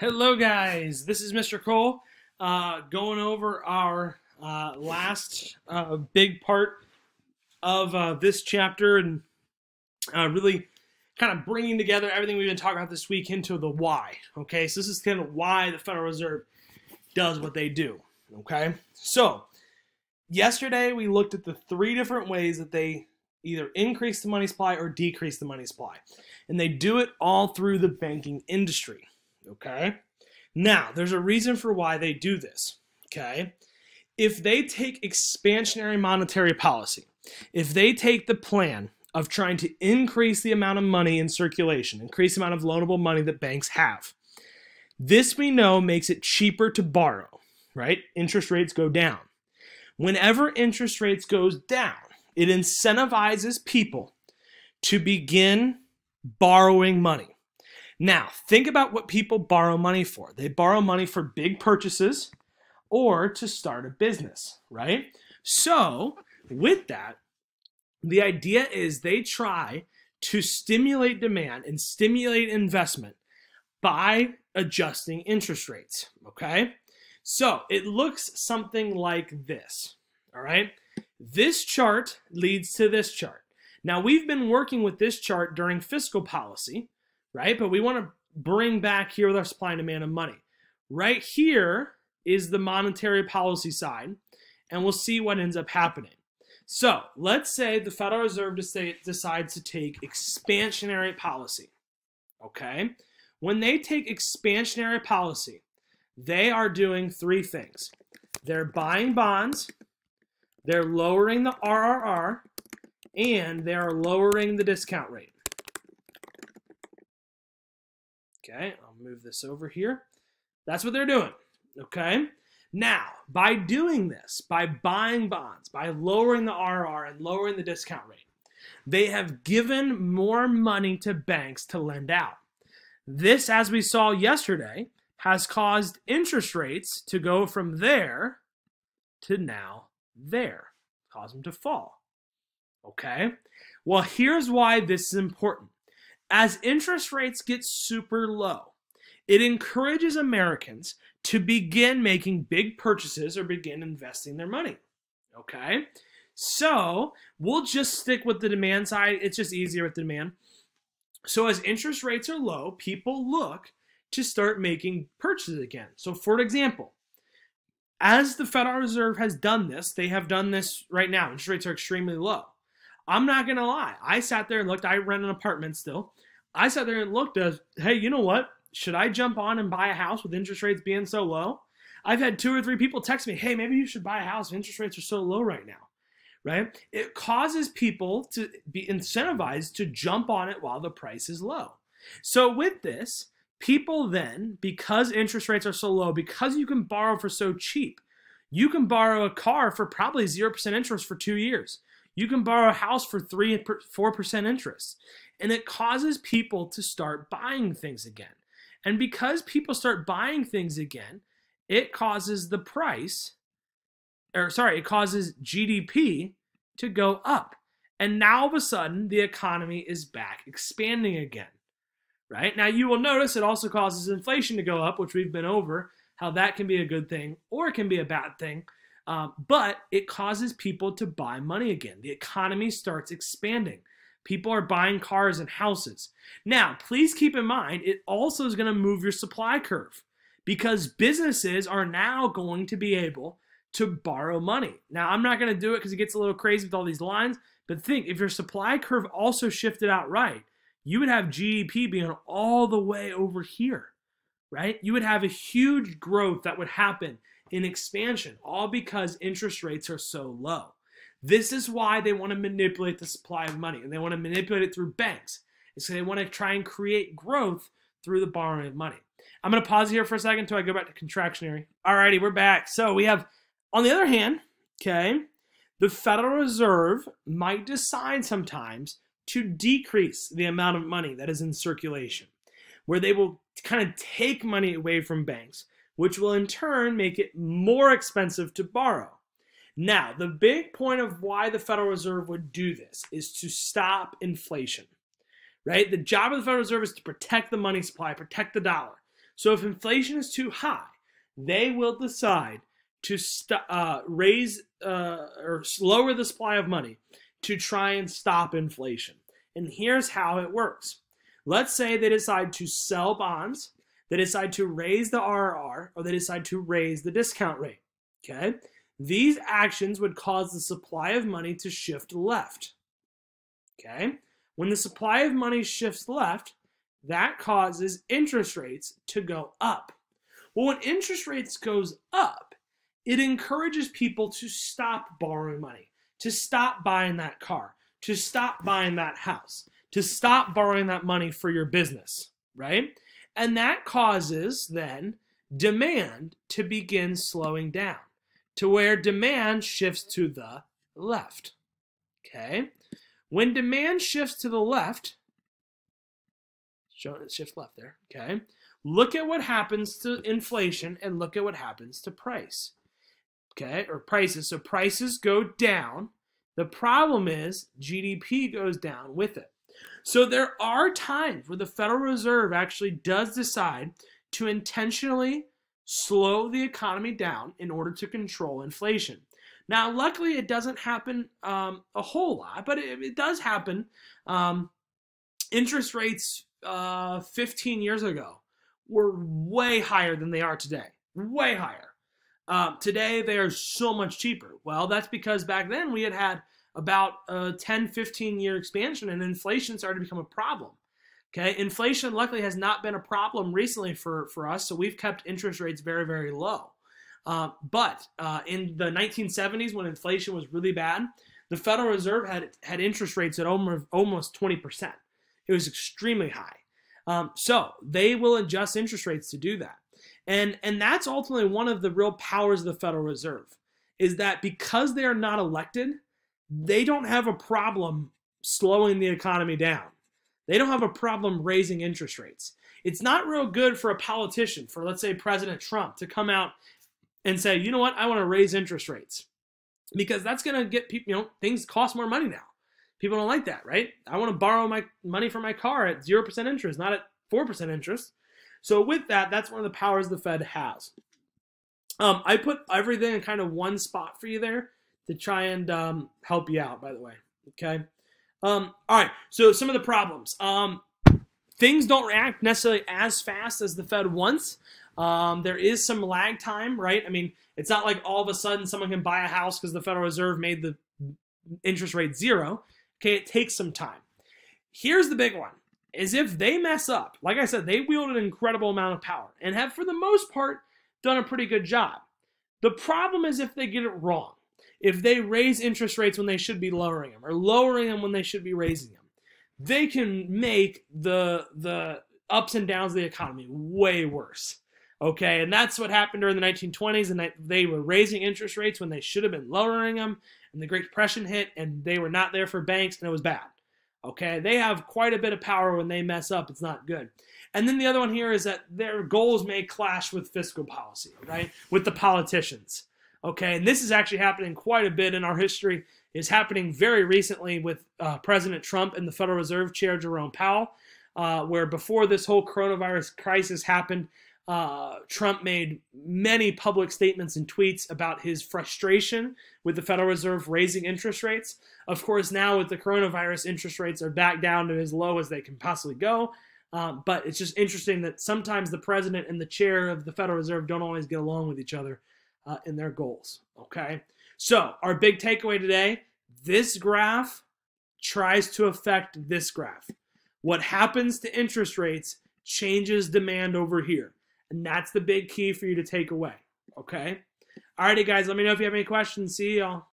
Hello guys, this is Mr. Cole going over our last big part of this chapter and really kind of bringing together everything we've been talking about this week into the why. Okay, so this is kind of why the Federal Reserve does what they do. Okay, so yesterday we looked at the three different ways that they either increase the money supply or decrease the money supply, and they do it all through the banking industry. Okay, now there's a reason for why they do this. Okay, if they take expansionary monetary policy, if they take the plan of trying to increase the amount of money in circulation, increase the amount of loanable money that banks have, this we know makes it cheaper to borrow, right? Interest rates go down. Whenever interest rates goes down, it incentivizes people to begin borrowing money. Now, think about what people borrow money for. They borrow money for big purchases or to start a business, right? So, with that, the idea is they try to stimulate demand and stimulate investment by adjusting interest rates, okay? So, it looks something like this, all right? This chart leads to this chart. Now, we've been working with this chart during fiscal policy, right? But we want to bring back here with our supply and demand of money. Right here is the monetary policy side, and we'll see what ends up happening. So let's say the Federal Reserve decides to take expansionary policy, okay? When they take expansionary policy, they are doing three things. They're buying bonds, they're lowering the RRR, and they're lowering the discount rate. Okay, I'll move this over here. That's what they're doing, okay? Now, by doing this, by buying bonds, by lowering the RR and lowering the discount rate, they have given more money to banks to lend out. This, as we saw yesterday, has caused interest rates to go from there to now there, cause them to fall, okay? Well, here's why this is important. As interest rates get super low, it encourages Americans to begin making big purchases or begin investing their money, okay? So we'll just stick with the demand side. It's just easier with the demand. So as interest rates are low, people look to start making purchases again. So for example, as the Federal Reserve has done this, they have done this right now. Interest rates are extremely low. I'm not going to lie. I sat there and looked. I rent an apartment still. I sat there and looked at, hey, you know what? Should I jump on and buy a house with interest rates being so low? I've had 2 or 3 people text me, hey, maybe you should buy a house. Interest rates are so low right now, right? It causes people to be incentivized to jump on it while the price is low. So with this, people then, because interest rates are so low, because you can borrow for so cheap, you can borrow a car for probably 0% interest for 2 years. You can borrow a house for 4% interest. And it causes people to start buying things again. And because people start buying things again, it causes the price, it causes GDP to go up. And now all of a sudden, the economy is back expanding again, right? Now you will notice it also causes inflation to go up, which we've been over, how that can be a good thing or it can be a bad thing. But it causes people to buy money again. The economy starts expanding. People are buying cars and houses. Now, please keep in mind, it also is going to move your supply curve because businesses are now going to be able to borrow money. Now, I'm not going to do it because it gets a little crazy with all these lines, but think, if your supply curve also shifted out right, you would have GDP being all the way over here, right? You would have a huge growth that would happen in expansion, all because interest rates are so low. This is why they want to manipulate the supply of money, and they want to manipulate it through banks. It's so they want to try and create growth through the borrowing of money. I'm going to pause here for a second until I go back to contractionary. Alrighty, we're back. So we have, on the other hand, okay, the Federal Reserve might decide sometimes to decrease the amount of money that is in circulation, where they will kind of take money away from banks, which will in turn make it more expensive to borrow. Now, the big point of why the Federal Reserve would do this is to stop inflation, right? The job of the Federal Reserve is to protect the money supply, protect the dollar. So if inflation is too high, they will decide to raise or lower the supply of money to try and stop inflation. And here's how it works. Let's say they decide to sell bonds, they decide to raise the RRR, or they decide to raise the discount rate. Okay? These actions would cause the supply of money to shift left. Okay? When the supply of money shifts left, that causes interest rates to go up. Well, when interest rates goes up, it encourages people to stop borrowing money, to stop buying that car, to stop buying that house, to stop borrowing that money for your business, right? And that causes then demand to begin slowing down to where demand shifts to the left, okay? When demand shifts to the left, showing it shifts left there, okay? Look at what happens to inflation and look at what happens to price, okay? Or prices. So prices go down. The problem is GDP goes down with it. So there are times where the Federal Reserve actually does decide to intentionally slow the economy down in order to control inflation. Now, luckily, it doesn't happen a whole lot, but it does happen. Interest rates 15 years ago were way higher than they are today, way higher. Today, they are so much cheaper. Well, that's because back then we had about a 10, 15-year expansion, and inflation started to become a problem. Okay, inflation luckily has not been a problem recently for us, so we've kept interest rates very, very low. But in the 1970s, when inflation was really bad, the Federal Reserve had interest rates at almost 20%. It was extremely high. So they will adjust interest rates to do that. And that's ultimately one of the real powers of the Federal Reserve, is that because they are not elected, they don't have a problem slowing the economy down. They don't have a problem raising interest rates. It's not real good for a politician, for let's say President Trump, to come out and say, you know what, I want to raise interest rates. Because that's going to get people, things cost more money now. People don't like that, right? I want to borrow my money for my car at 0% interest, not at 4% interest. So with that, that's one of the powers the Fed has. I put everything in kind of one spot for you there to try and help you out, by the way, okay? All right, so some of the problems. Things don't react necessarily as fast as the Fed wants. There is some lag time, right? I mean, it's not like all of a sudden someone can buy a house because the Federal Reserve made the interest rate 0. Okay, it takes some time. Here's the big one, is if they mess up, like I said, they wield an incredible amount of power and have, for the most part, done a pretty good job. The problem is if they get it wrong. If they raise interest rates when they should be lowering them, or lowering them when they should be raising them, they can make the ups and downs of the economy way worse. Okay, and that's what happened during the 1920s, and they were raising interest rates when they should have been lowering them, and the Great Depression hit, and they were not there for banks, and it was bad. Okay, they have quite a bit of power. When they mess up, it's not good. And then the other one here is that their goals may clash with fiscal policy, right, with the politicians. Okay, and this is actually happening quite a bit in our history. It's happening very recently with President Trump and the Federal Reserve Chair Jerome Powell, where before this whole coronavirus crisis happened, Trump made many public statements and tweets about his frustration with the Federal Reserve raising interest rates. Of course, now with the coronavirus, interest rates are back down to as low as they can possibly go. But it's just interesting that sometimes the president and the chair of the Federal Reserve don't always get along with each other in their goals, okay? So our big takeaway today, this graph tries to affect this graph. What happens to interest rates changes demand over here. And that's the big key for you to take away, okay? Alrighty, guys, let me know if you have any questions. See y'all.